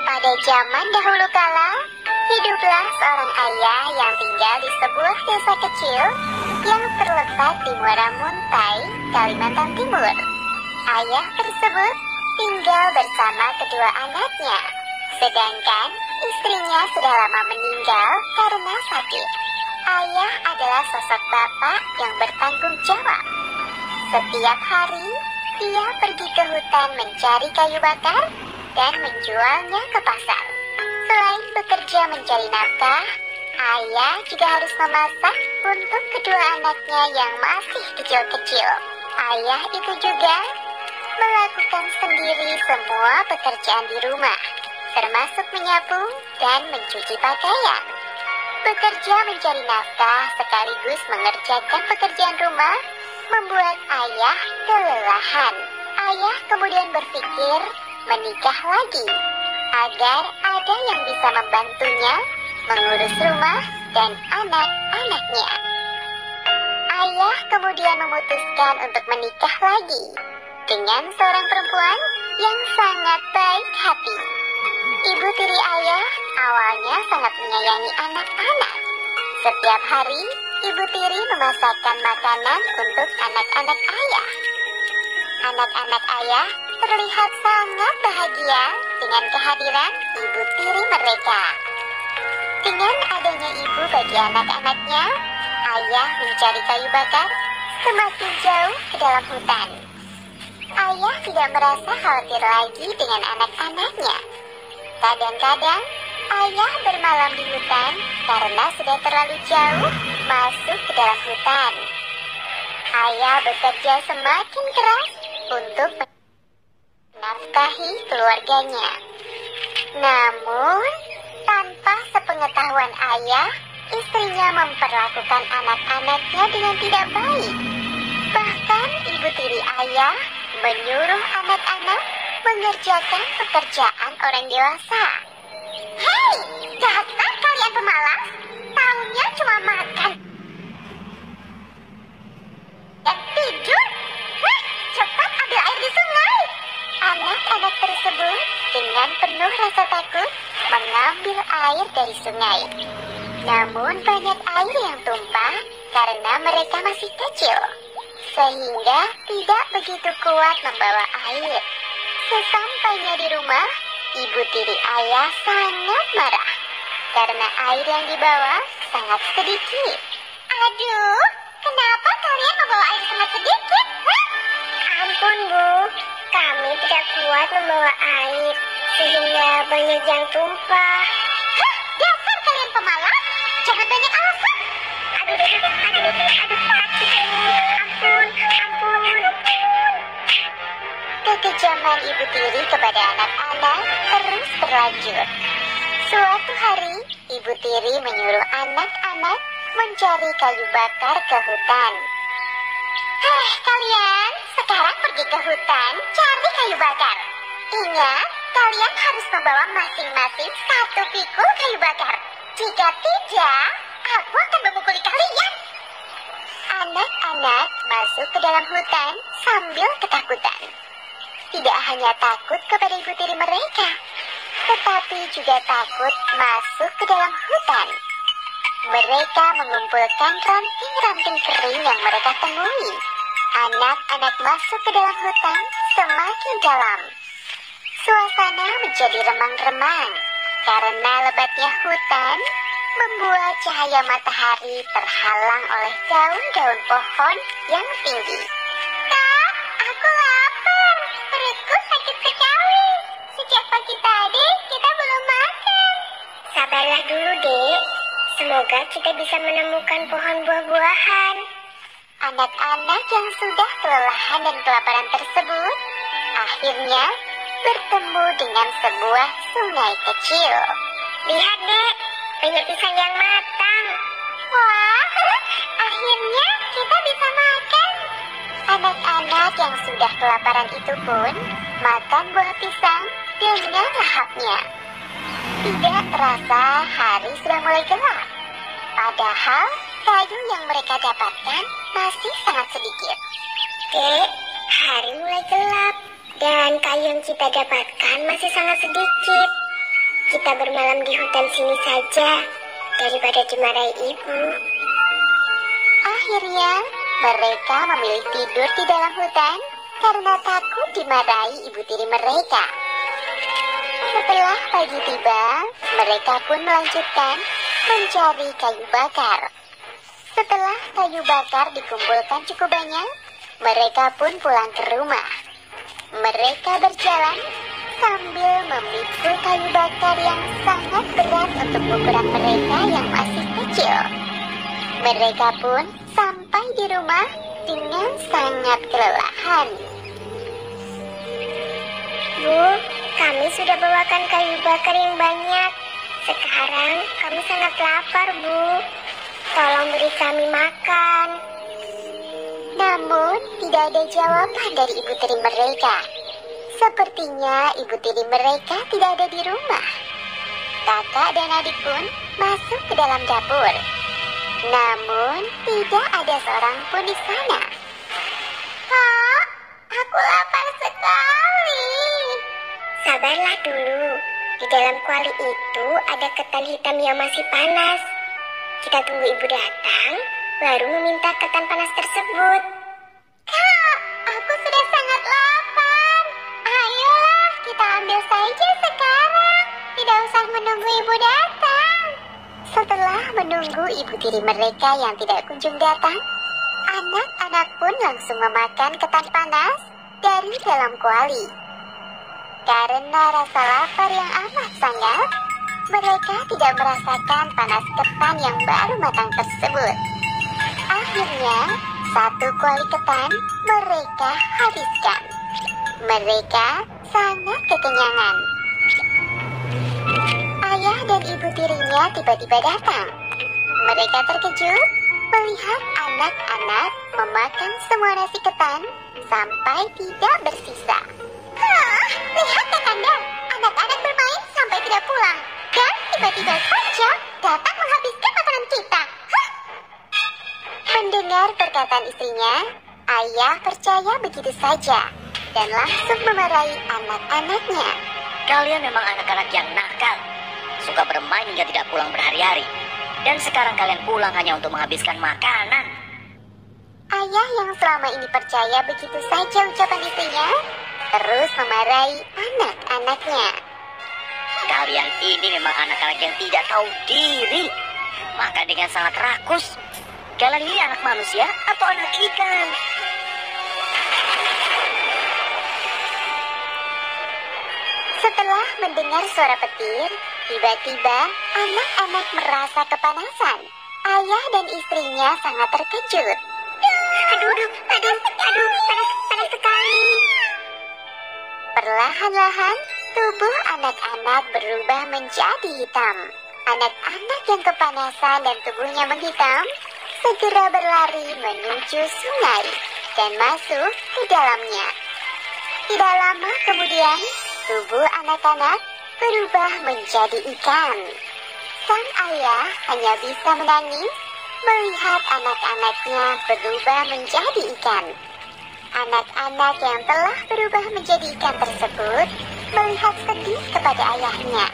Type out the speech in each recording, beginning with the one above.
Pada zaman dahulu kala, hiduplah seorang ayah yang tinggal di sebuah desa kecil yang terletak di Muara Muntai, Kalimantan Timur. Ayah tersebut tinggal bersama kedua anaknya, sedangkan istrinya sudah lama meninggal karena sakit. Ayah adalah sosok bapak yang bertanggung jawab. Setiap hari, dia pergi ke hutan mencari kayu bakar dan menjualnya ke pasar. Selain bekerja mencari nafkah, ayah juga harus memasak untuk kedua anaknya yang masih kecil-kecil. Ayah itu juga melakukan sendiri semua pekerjaan di rumah, termasuk menyapu dan mencuci pakaian. Bekerja mencari nafkah sekaligus mengerjakan pekerjaan rumah membuat ayah kelelahan. Ayah kemudian berpikir menikah lagi agar ada yang bisa membantunya mengurus rumah dan anak-anaknya. Ayah kemudian memutuskan untuk menikah lagi dengan seorang perempuan yang sangat baik hati. Ibu tiri ayah awalnya sangat menyayangi anak-anak. Setiap hari, ibu tiri memasakkan makanan untuk anak-anak ayah. Anak-anak ayah terlihat sangat bahagia dengan kehadiran ibu tiri mereka. Dengan adanya ibu bagi anak-anaknya, ayah mencari kayu bakar semakin jauh ke dalam hutan. Ayah tidak merasa khawatir lagi dengan anak-anaknya. Kadang-kadang, ayah bermalam di hutan karena sudah terlalu jauh masuk ke dalam hutan. Ayah bekerja semakin keras untuk menafkahi keluarganya. Namun, tanpa sepengetahuan ayah, istrinya memperlakukan anak-anaknya dengan tidak baik. Bahkan ibu tiri ayah menyuruh anak-anak mengerjakan pekerjaan orang dewasa. Hei, jahatkah kalian pemalas? Taunya cuma makan dan tidur. Cepat ambil air di sungai. Anak-anak tersebut dengan penuh rasa takut mengambil air dari sungai. Namun banyak air yang tumpah karena mereka masih kecil, sehingga tidak begitu kuat membawa air. Sesampainya di rumah, ibu tiri ayah sangat marah karena air yang dibawa sangat sedikit. Aduh, kenapa kalian membawa air sangat sedikit? Ampun Bu, kami tidak kuat membawa air sehingga banyak yang tumpah. Dasar kalian pemalas, jangan banyak alasan. Aduh, ampun. Kekejaman ibu tiri kepada anak-anak terus berlanjut. Suatu hari, ibu tiri menyuruh anak-anak mencari kayu bakar ke hutan. Kalian sekarang pergi ke hutan cari kayu bakar. Ingat, kalian harus membawa masing-masing satu pikul kayu bakar. Jika tidak, aku akan memukuli kalian. Anak-anak masuk ke dalam hutan sambil ketakutan. Tidak hanya takut kepada ibu tiri mereka, tetapi juga takut masuk ke dalam hutan. Mereka mengumpulkan ranting-ranting kering yang mereka temui. Anak-anak masuk ke dalam hutan semakin dalam. Suasana menjadi remang-remang karena lebatnya hutan membuat cahaya matahari terhalang oleh daun-daun pohon yang tinggi. Kak, aku lapar. Perutku sakit sekali. Sejak pagi tadi kita belum makan. Sabarlah dulu, Dek. Semoga kita bisa menemukan pohon buah-buahan. Anak-anak yang sudah kelelahan dan kelaparan tersebut akhirnya bertemu dengan sebuah sungai kecil. Lihat, Dek, banyak pisang yang matang. Wah, akhirnya kita bisa makan. Anak-anak yang sudah kelaparan itu pun makan buah pisang dengan lahapnya. Tidak terasa hari sudah mulai gelap. Padahal kayu yang mereka dapatkan masih sangat sedikit. Dek, hari mulai gelap. Dan kayu yang kita dapatkan masih sangat sedikit. Kita bermalam di hutan sini saja, daripada dimarahi ibu. Akhirnya, mereka memilih tidur di dalam hutan karena takut dimarahi ibu tiri mereka. Setelah pagi tiba, mereka pun melanjutkan mencari kayu bakar. Setelah kayu bakar dikumpulkan cukup banyak, mereka pun pulang ke rumah. Mereka berjalan sambil memikul kayu bakar yang sangat berat untuk ukuran mereka yang masih kecil. Mereka pun sampai di rumah dengan sangat kelelahan. Bu, kami sudah bawakan kayu bakar yang banyak. Sekarang kami sangat lapar, Bu. Tolong beri kami makan. Namun, tidak ada jawaban dari ibu tiri mereka. Sepertinya ibu tiri mereka tidak ada di rumah. Kakak dan adik pun masuk ke dalam dapur. Namun, tidak ada seorang pun di sana. Kak, aku lapar sekali. Sabarlah dulu. Di dalam kuali itu ada ketan hitam yang masih panas. Kita tunggu ibu datang, baru meminta ketan panas tersebut. Kak, aku sudah sangat lapar. Ayolah, kita ambil saja sekarang. Tidak usah menunggu ibu datang. Setelah menunggu ibu tiri mereka yang tidak kunjung datang, anak-anak pun langsung memakan ketan panas dari dalam kuali. Karena rasa lapar yang amat sangat, mereka tidak merasakan panas ketan yang baru matang tersebut. Akhirnya, satu kuali ketan mereka habiskan. Mereka sangat kekenyangan. Ayah dan ibu tirinya tiba-tiba datang. Mereka terkejut melihat anak-anak memakan semua nasi ketan sampai tidak bersisa. Hah, lihat Kakanda, anak-anak bermain sampai tidak pulang. Dan tiba-tiba saja datang menghabiskan makanan kita. Hah? Mendengar perkataan istrinya, ayah percaya begitu saja dan langsung memarahi anak-anaknya. Kalian memang anak-anak yang nakal, suka bermain hingga tidak pulang berhari-hari. Dan sekarang kalian pulang hanya untuk menghabiskan makanan. Ayah yang selama ini percaya begitu saja ucapan istrinya, terus memarahi anak-anaknya. Kalian ini memang anak-anak yang tidak tahu diri. Maka dengan sangat rakus, kalian ini anak manusia atau anak ikan? Setelah mendengar suara petir, tiba-tiba anak-anak merasa kepanasan. Ayah dan istrinya sangat terkejut. Aduh, panas sekali. Perlahan-lahan, tubuh anak-anak berubah menjadi hitam. Anak-anak yang kepanasan dan tubuhnya menghitam segera berlari menuju sungai dan masuk ke dalamnya. Tidak lama kemudian, tubuh anak-anak berubah menjadi ikan. Sang ayah hanya bisa menangis melihat anak-anaknya berubah menjadi ikan. Anak-anak yang telah berubah menjadi ikan tersebut melihat sedih kepada ayahnya,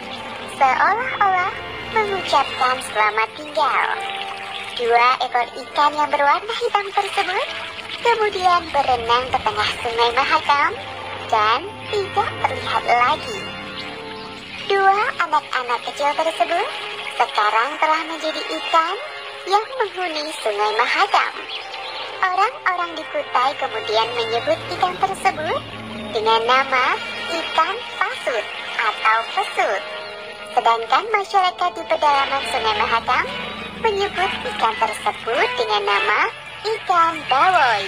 seolah-olah mengucapkan selamat tinggal. Dua ekor ikan yang berwarna hitam tersebut kemudian berenang ke tengah sungai Mahakam dan tidak terlihat lagi. Dua anak-anak kecil tersebut sekarang telah menjadi ikan yang menghuni sungai Mahakam. Orang-orang di Kutai kemudian menyebut ikan tersebut dengan nama ikan pasut atau pesut. Sedangkan masyarakat di pedalaman sungai Mahakam menyebut ikan tersebut dengan nama ikan bawoy.